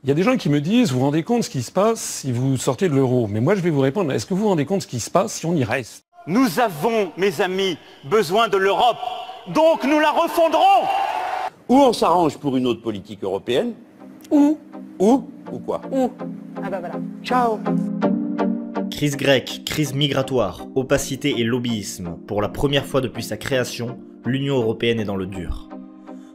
Il y a des gens qui me disent, vous vous rendez compte ce qui se passe si vous sortez de l'euro? Mais moi je vais vous répondre, est-ce que vous vous rendez compte ce qui se passe si on y reste? Nous avons, mes amis, besoin de l'Europe, donc nous la refondrons. Ou on s'arrange pour une autre politique européenne, ou quoi? Ah bah voilà. Ciao. Crise grecque, crise migratoire, opacité et lobbyisme. Pour la première fois depuis sa création, l'Union européenne est dans le dur.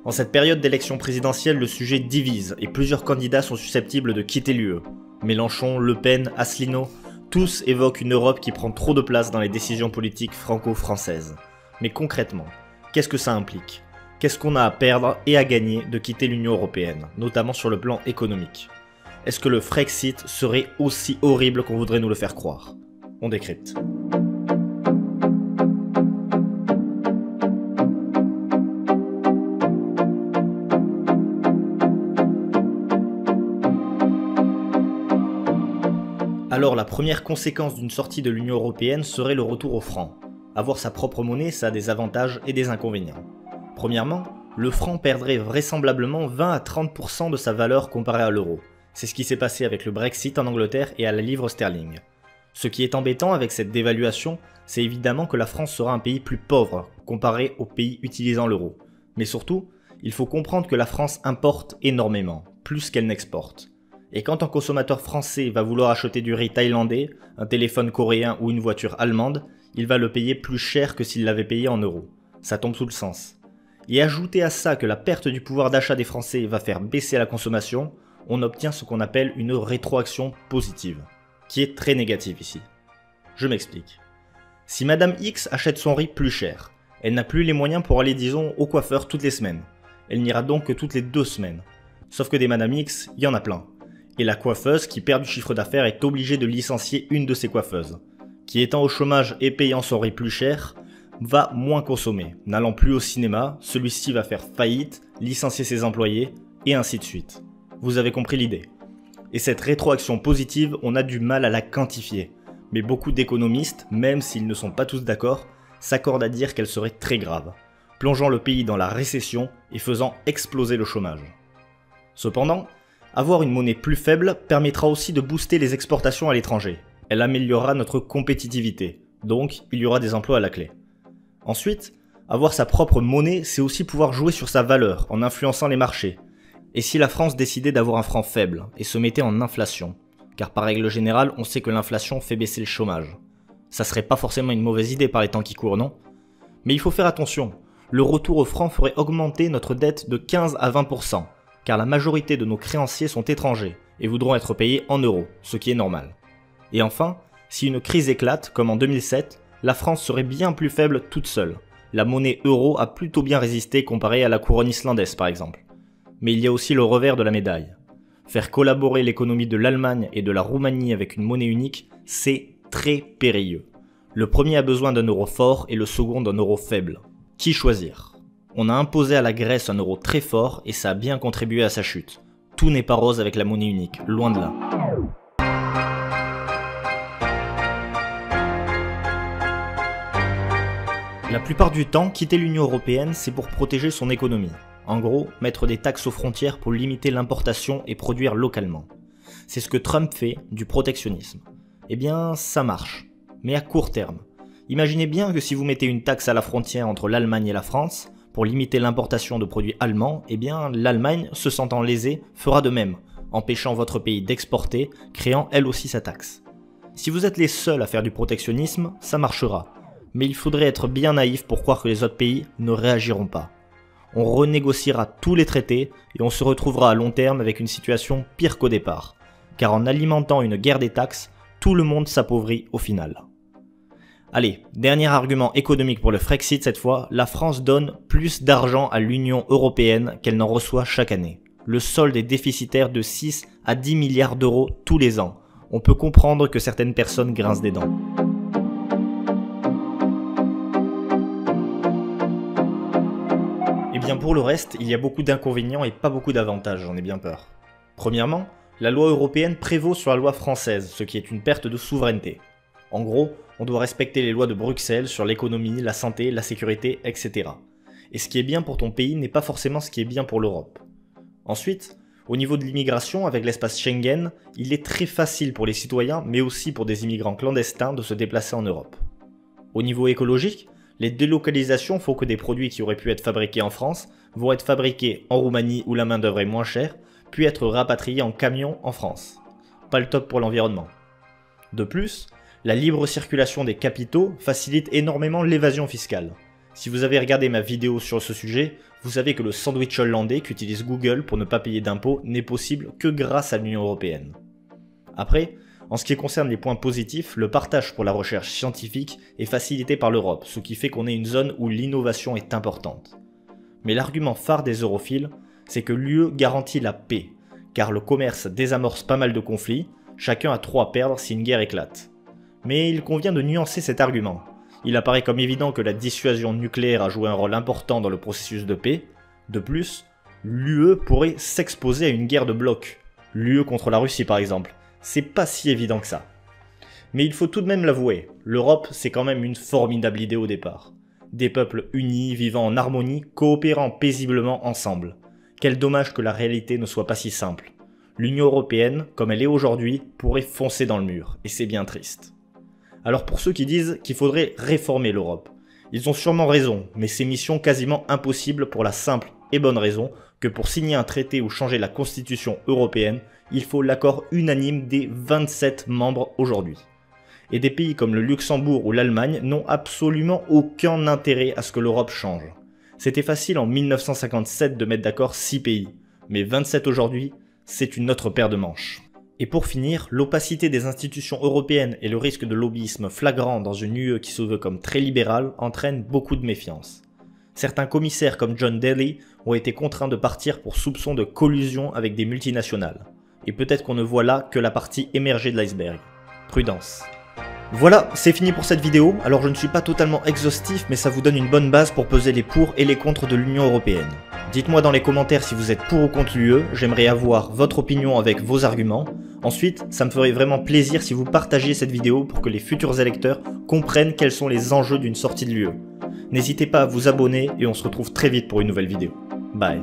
En cette période d'élection présidentielle, le sujet divise et plusieurs candidats sont susceptibles de quitter l'UE. Mélenchon, Le Pen, Asselineau, tous évoquent une Europe qui prend trop de place dans les décisions politiques franco-françaises. Mais concrètement, qu'est-ce que ça implique? Qu'est-ce qu'on a à perdre et à gagner de quitter l'Union européenne, notamment sur le plan économique? Est-ce que le Frexit serait aussi horrible qu'on voudrait nous le faire croire? On décrypte. Alors la première conséquence d'une sortie de l'Union européenne serait le retour au franc. Avoir sa propre monnaie, ça a des avantages et des inconvénients. Premièrement, le franc perdrait vraisemblablement 20 à 30% de sa valeur comparée à l'euro. C'est ce qui s'est passé avec le Brexit en Angleterre et à la livre sterling. Ce qui est embêtant avec cette dévaluation, c'est évidemment que la France sera un pays plus pauvre comparé aux pays utilisant l'euro. Mais surtout, il faut comprendre que la France importe énormément, plus qu'elle n'exporte. Et quand un consommateur français va vouloir acheter du riz thaïlandais, un téléphone coréen ou une voiture allemande, il va le payer plus cher que s'il l'avait payé en euros. Ça tombe sous le sens. Et ajoutez à ça que la perte du pouvoir d'achat des Français va faire baisser la consommation, on obtient ce qu'on appelle une rétroaction positive, qui est très négative ici. Je m'explique. Si Madame X achète son riz plus cher, elle n'a plus les moyens pour aller disons au coiffeur toutes les semaines. Elle n'ira donc que toutes les 2 semaines. Sauf que des Madame X, il y en a plein. Et la coiffeuse qui perd du chiffre d'affaires est obligée de licencier une de ses coiffeuses, qui étant au chômage et payant son riz plus cher, va moins consommer, n'allant plus au cinéma, celui-ci va faire faillite, licencier ses employés, et ainsi de suite. Vous avez compris l'idée. Et cette rétroaction positive, on a du mal à la quantifier, mais beaucoup d'économistes, même s'ils ne sont pas tous d'accord, s'accordent à dire qu'elle serait très grave, plongeant le pays dans la récession et faisant exploser le chômage. Cependant, avoir une monnaie plus faible permettra aussi de booster les exportations à l'étranger. Elle améliorera notre compétitivité, donc il y aura des emplois à la clé. Ensuite, avoir sa propre monnaie, c'est aussi pouvoir jouer sur sa valeur en influençant les marchés. Et si la France décidait d'avoir un franc faible et se mettait en inflation, car par règle générale, on sait que l'inflation fait baisser le chômage. Ça serait pas forcément une mauvaise idée par les temps qui courent, non? Mais il faut faire attention, le retour au franc ferait augmenter notre dette de 15 à 20%, car la majorité de nos créanciers sont étrangers et voudront être payés en euros, ce qui est normal. Et enfin, si une crise éclate, comme en 2007, la France serait bien plus faible toute seule. La monnaie euro a plutôt bien résisté comparée à la couronne islandaise par exemple. Mais il y a aussi le revers de la médaille. Faire collaborer l'économie de l'Allemagne et de la Roumanie avec une monnaie unique, c'est très périlleux. Le premier a besoin d'un euro fort et le second d'un euro faible. Qui choisir? On a imposé à la Grèce un euro très fort et ça a bien contribué à sa chute. Tout n'est pas rose avec la monnaie unique, loin de là. La plupart du temps, quitter l'Union européenne, c'est pour protéger son économie. En gros, mettre des taxes aux frontières pour limiter l'importation et produire localement. C'est ce que Trump fait, du protectionnisme. Eh bien, ça marche. Mais à court terme. Imaginez bien que si vous mettez une taxe à la frontière entre l'Allemagne et la France, pour limiter l'importation de produits allemands, eh bien, l'Allemagne, se sentant lésée, fera de même, empêchant votre pays d'exporter, créant elle aussi sa taxe. Si vous êtes les seuls à faire du protectionnisme, ça marchera. Mais il faudrait être bien naïf pour croire que les autres pays ne réagiront pas. On renégociera tous les traités et on se retrouvera à long terme avec une situation pire qu'au départ. Car en alimentant une guerre des taxes, tout le monde s'appauvrit au final. Allez, dernier argument économique pour le Frexit cette fois, la France donne plus d'argent à l'Union européenne qu'elle n'en reçoit chaque année. Le solde est déficitaire de 6 à 10 milliards d'euros tous les ans. On peut comprendre que certaines personnes grincent des dents. Et bien pour le reste, il y a beaucoup d'inconvénients et pas beaucoup d'avantages, j'en ai bien peur. Premièrement, la loi européenne prévaut sur la loi française, ce qui est une perte de souveraineté. En gros, on doit respecter les lois de Bruxelles sur l'économie, la santé, la sécurité, etc. Et ce qui est bien pour ton pays n'est pas forcément ce qui est bien pour l'Europe. Ensuite, Au niveau de l'immigration, avec l'espace Schengen, il est très facile pour les citoyens, mais aussi pour des immigrants clandestins de se déplacer en Europe. Au niveau écologique, les délocalisations font que des produits qui auraient pu être fabriqués en France vont être fabriqués en Roumanie où la main d'œuvre est moins chère, puis être rapatriés en camion en France. Pas le top pour l'environnement. De plus, la libre circulation des capitaux facilite énormément l'évasion fiscale. Si vous avez regardé ma vidéo sur ce sujet, vous savez que le sandwich hollandais qu'utilise Google pour ne pas payer d'impôts n'est possible que grâce à l'Union européenne. Après, en ce qui concerne les points positifs, le partage pour la recherche scientifique est facilité par l'Europe, ce qui fait qu'on est une zone où l'innovation est importante. Mais l'argument phare des europhiles, c'est que l'UE garantit la paix, car le commerce désamorce pas mal de conflits, chacun a trop à perdre si une guerre éclate. Mais il convient de nuancer cet argument. Il apparaît comme évident que la dissuasion nucléaire a joué un rôle important dans le processus de paix. De plus, l'UE pourrait s'exposer à une guerre de bloc. L'UE contre la Russie par exemple. C'est pas si évident que ça. Mais il faut tout de même l'avouer, l'Europe c'est quand même une formidable idée au départ. Des peuples unis, vivant en harmonie, coopérant paisiblement ensemble. Quel dommage que la réalité ne soit pas si simple. L'Union européenne, comme elle est aujourd'hui, pourrait foncer dans le mur, et c'est bien triste. Alors pour ceux qui disent qu'il faudrait réformer l'Europe, ils ont sûrement raison, mais c'est mission quasiment impossible pour la simple et bonne raison que pour signer un traité ou changer la constitution européenne, il faut l'accord unanime des 27 membres aujourd'hui. Et des pays comme le Luxembourg ou l'Allemagne n'ont absolument aucun intérêt à ce que l'Europe change. C'était facile en 1957 de mettre d'accord 6 pays, mais 27 aujourd'hui, c'est une autre paire de manches. Et pour finir, l'opacité des institutions européennes et le risque de lobbyisme flagrant dans une UE qui se veut comme très libérale entraînent beaucoup de méfiance. Certains commissaires comme John Daly ont été contraints de partir pour soupçon de collusion avec des multinationales. Et peut-être qu'on ne voit là que la partie émergée de l'iceberg. Prudence. Voilà, c'est fini pour cette vidéo. Alors je ne suis pas totalement exhaustif, mais ça vous donne une bonne base pour peser les pour et les contre de l'Union européenne. Dites-moi dans les commentaires si vous êtes pour ou contre l'UE, j'aimerais avoir votre opinion avec vos arguments. Ensuite, ça me ferait vraiment plaisir si vous partagiez cette vidéo pour que les futurs électeurs comprennent quels sont les enjeux d'une sortie de l'UE. N'hésitez pas à vous abonner et on se retrouve très vite pour une nouvelle vidéo. Bye.